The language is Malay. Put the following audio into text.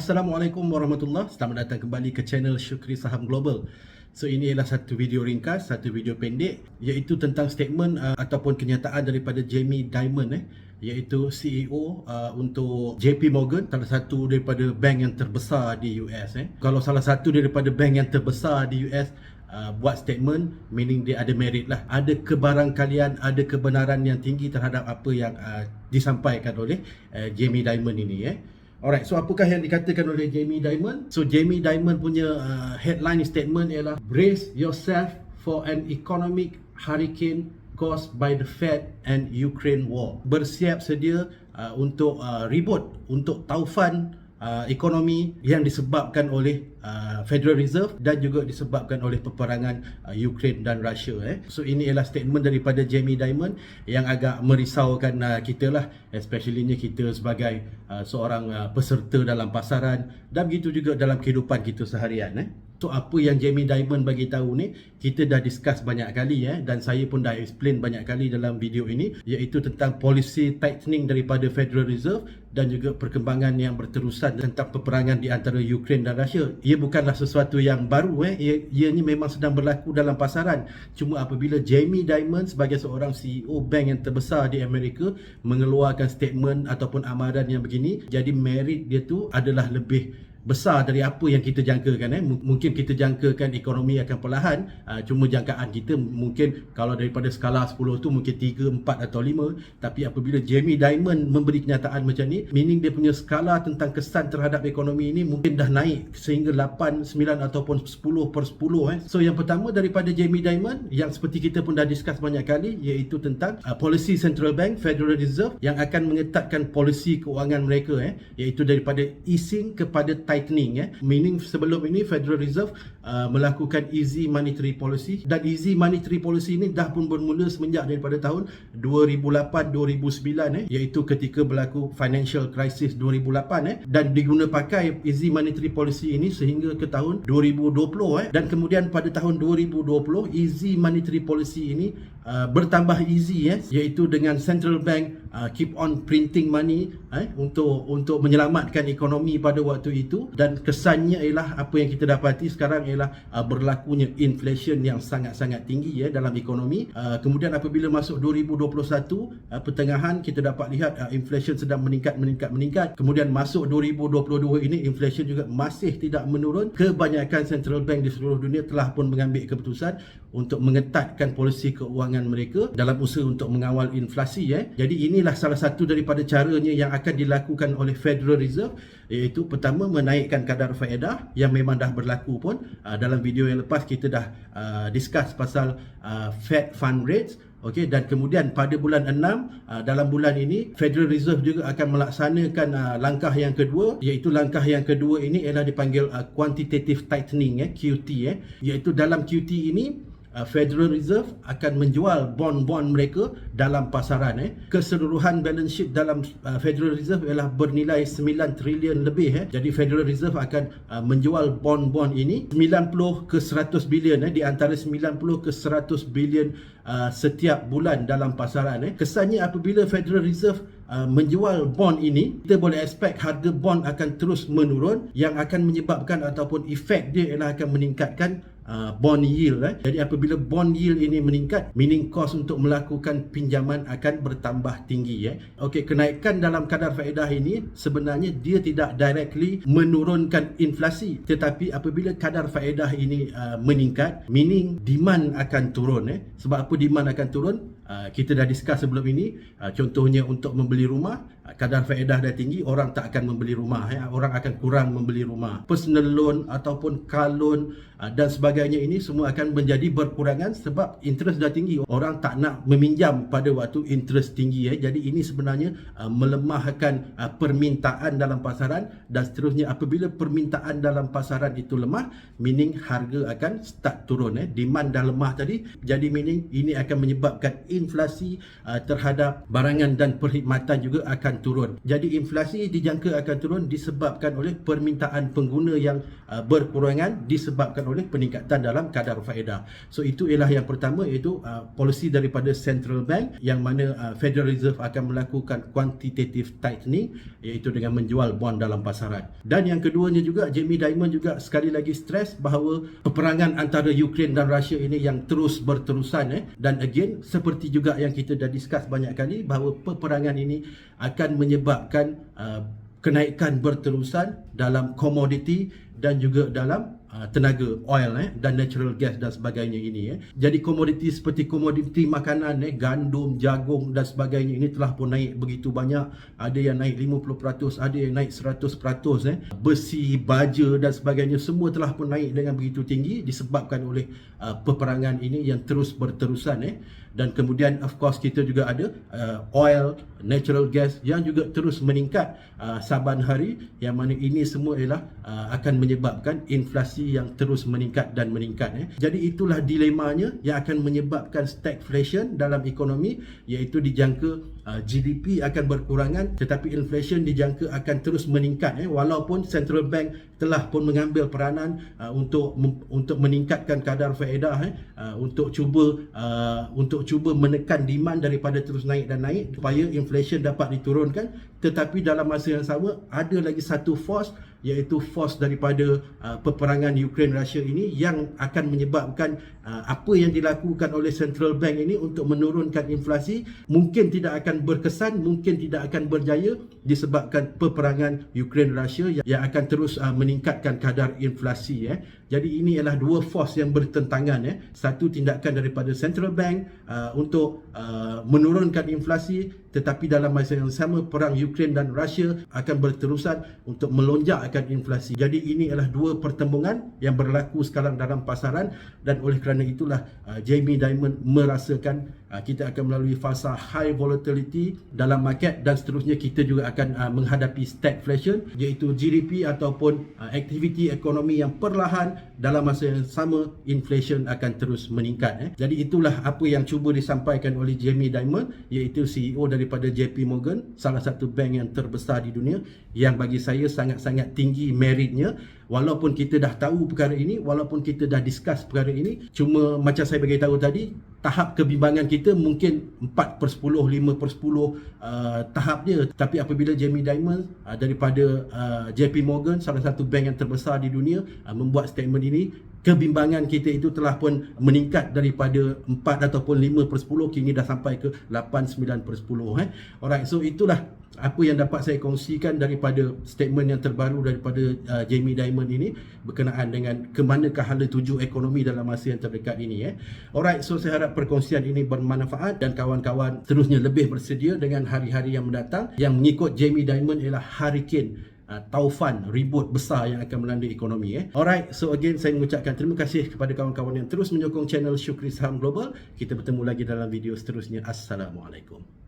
Assalamualaikum warahmatullahi. Selamat datang kembali ke channel Syukri Saham Global. So ini adalah satu video ringkas, satu video pendek, iaitu tentang statement ataupun kenyataan daripada Jamie Dimon, iaitu CEO untuk JP Morgan, salah satu daripada bank yang terbesar di US. Kalau salah satu daripada bank yang terbesar di US buat statement, meaning dia ada merit lah, ada kebarangkalian, ada kebenaran yang tinggi terhadap apa yang disampaikan oleh Jamie Dimon ini. Alright, so apakah yang dikatakan oleh Jamie Dimon? So Jamie Dimon punya headline statement ialah brace yourself for an economic hurricane caused by the Fed and Ukraine war. Bersiap sedia untuk ribut, untuk taufan ekonomi yang disebabkan oleh Federal Reserve dan juga disebabkan oleh peperangan Ukraine dan Russia. So ini ialah statement daripada Jamie Dimon yang agak merisaukan kita lah, especially kita sebagai seorang peserta dalam pasaran dan begitu juga dalam kehidupan kita seharian. So apa yang Jamie Dimon bagi tahu ni, kita dah discuss banyak kali dan saya pun dah explain banyak kali dalam video ini, iaitu tentang policy tightening daripada Federal Reserve dan juga perkembangan yang berterusan tentang peperangan di antara Ukraine dan Russia. Ia bukanlah sesuatu yang baru, ia ni memang sedang berlaku dalam pasaran. Cuma apabila Jamie Dimon sebagai seorang CEO bank yang terbesar di Amerika mengeluarkan statement ataupun amaran yang begini, jadi merit dia tu adalah lebih besar dari apa yang kita jangkakan. Mungkin kita jangkakan ekonomi akan perlahan, cuma jangkaan kita mungkin kalau daripada skala 10 tu mungkin 3, 4 atau 5. Tapi apabila Jamie Dimon memberi kenyataan macam ni, meaning dia punya skala tentang kesan terhadap ekonomi ini mungkin dah naik sehingga 8, 9 ataupun 10/10. So yang pertama daripada Jamie Dimon, yang seperti kita pun dah discuss banyak kali, iaitu tentang policy Central Bank, Federal Reserve yang akan mengetatkan polisi keuangan mereka, iaitu daripada easing kepada tightening. Meaning sebelum ini Federal Reserve melakukan easy monetary policy, dan easy monetary policy ini dah pun bermula semenjak daripada tahun 2008-2009, iaitu ketika berlaku financial crisis 2008, dan diguna pakai easy monetary policy ini sehingga ke tahun 2020, dan kemudian pada tahun 2020 easy monetary policy ini bertambah easy, iaitu dengan central bank keep on printing money untuk menyelamatkan ekonomi pada waktu itu. Dan kesannya ialah apa yang kita dapati sekarang ialah berlakunya inflation yang sangat-sangat tinggi dalam ekonomi. Kemudian apabila masuk 2021 pertengahan, kita dapat lihat inflation sedang meningkat. Kemudian masuk 2022 ini inflation juga masih tidak menurun. Kebanyakan central bank di seluruh dunia telah pun mengambil keputusan untuk mengetatkan polisi keuangan mereka dalam usaha untuk mengawal inflasi. Jadi inilah salah satu daripada caranya yang akan dilakukan oleh Federal Reserve, iaitu pertama menaikkan kadar faedah yang memang dah berlaku pun. Dalam video yang lepas kita dah discuss pasal Fed Fund Rates. Okey, dan kemudian pada bulan 6, dalam bulan ini Federal Reserve juga akan melaksanakan langkah yang kedua, iaitu langkah yang kedua ini ialah dipanggil quantitative tightening, QT, iaitu dalam QT ini Federal Reserve akan menjual bond-bond mereka dalam pasaran. Keseluruhan balance sheet dalam Federal Reserve ialah bernilai 9 trilion lebih. Jadi Federal Reserve akan menjual bond-bond ini 90 ke 100 bilion, di antara 90 ke 100 bilion setiap bulan dalam pasaran. Kesannya apabila Federal Reserve menjual bond ini, kita boleh expect harga bond akan terus menurun, yang akan menyebabkan ataupun efek dia ialah akan meningkatkan bond yield. Jadi apabila bond yield ini meningkat, meaning cost untuk melakukan pinjaman akan bertambah tinggi. Okey, kenaikan dalam kadar faedah ini sebenarnya dia tidak directly menurunkan inflasi, tetapi apabila kadar faedah ini meningkat, meaning demand akan turun. Sebab apa demand akan turun? Kita dah discuss sebelum ini. Contohnya untuk membeli rumah, kadar faedah dah tinggi, orang tak akan membeli rumah, orang akan kurang membeli rumah. Personal loan ataupun car loan dan sebagainya, ini semua akan menjadi berkurangan sebab interest dah tinggi. Orang tak nak meminjam pada waktu interest tinggi. Jadi ini sebenarnya melemahkan permintaan dalam pasaran, dan seterusnya apabila permintaan dalam pasaran itu lemah, meaning harga akan start turun. Demand dah lemah tadi, jadi meaning ini akan menyebabkan inflasi terhadap barangan dan perkhidmatan juga akan turun. Jadi inflasi dijangka akan turun disebabkan oleh permintaan pengguna yang berkurangan disebabkan oleh peningkatan dalam kadar faedah. So itu ialah yang pertama, iaitu polisi daripada Central Bank yang mana Federal Reserve akan melakukan quantitative tightening, iaitu dengan menjual bond dalam pasaran. Dan yang keduanya juga, Jamie Dimon juga sekali lagi stres bahawa peperangan antara Ukraine dan Russia ini yang terus berterusan dan again seperti juga yang kita dah discuss banyak kali bahawa peperangan ini akan menyebabkan kenaikan berterusan dalam komoditi dan juga dalam tenaga oil dan natural gas dan sebagainya ini. Jadi komoditi seperti komoditi makanan, gandum, jagung dan sebagainya ini telah pun naik begitu banyak. Ada yang naik 50%, ada yang naik 100%. Besi, baja dan sebagainya semua telah pun naik dengan begitu tinggi disebabkan oleh peperangan ini yang terus berterusan. Dan kemudian of course kita juga ada oil, natural gas yang juga terus meningkat saban hari, yang mana ini semua ialah akan menyebabkan inflasi yang terus meningkat dan meningkat. Jadi itulah dilemanya yang akan menyebabkan stagflation dalam ekonomi, iaitu dijangka GDP akan berkurangan tetapi inflation dijangka akan terus meningkat. Walaupun Central Bank telah pun mengambil peranan untuk meningkatkan kadar faedah, untuk cuba menekan demand daripada terus naik dan naik supaya inflation dapat diturunkan, tetapi dalam masa yang sama ada lagi satu force, iaitu force daripada peperangan Ukraine-Russia ini yang akan menyebabkan apa yang dilakukan oleh Central Bank ini untuk menurunkan inflasi mungkin tidak akan berkesan, mungkin tidak akan berjaya disebabkan peperangan Ukraine-Russia yang akan terus meningkatkan kadar inflasi. Jadi ini adalah dua force yang bertentangan. Satu tindakan daripada Central Bank untuk menurunkan inflasi, tetapi dalam masa yang sama perang Ukraine dan Russia akan berterusan untuk melonjakkan inflasi. Jadi ini adalah dua pertembungan yang berlaku sekarang dalam pasaran, dan oleh kerana itulah Jamie Dimon merasakan kita akan melalui fasa high volatility dalam market, dan seterusnya kita juga akan menghadapi stagflation, iaitu GDP ataupun aktiviti ekonomi yang perlahan, dalam masa yang sama inflation akan terus meningkat. Jadi itulah apa yang cuba disampaikan oleh Jamie Dimon, iaitu CEO daripada JP Morgan, salah satu bank yang terbesar di dunia, yang bagi saya sangat-sangat tinggi meritnya. Walaupun kita dah tahu perkara ini, walaupun kita dah discuss perkara ini, cuma macam saya beritahu tadi, tahap kebimbangan kita mungkin 4/10, 5/10 tahap dia. Tapi apabila Jamie Dimon daripada JP Morgan, salah satu bank yang terbesar di dunia, membuat statement ini, kebimbangan kita itu telah pun meningkat daripada 4 ataupun 5/10 kini dah sampai ke 8-9/10. Alright, so itulah apa yang dapat saya kongsikan daripada statement yang terbaru daripada Jamie Dimon ini berkenaan dengan ke manakah hala tuju ekonomi dalam masa yang terdekat ini. Alright, so saya harap perkongsian ini bermanfaat dan kawan-kawan terusnya lebih bersedia dengan hari-hari yang mendatang yang mengikut Jamie Dimon ialah hurricane, taufan, ribut besar yang akan melanda ekonomi. Alright, so again saya mengucapkan terima kasih kepada kawan-kawan yang terus menyokong channel Syukri Saham Global. Kita bertemu lagi dalam video seterusnya. Assalamualaikum.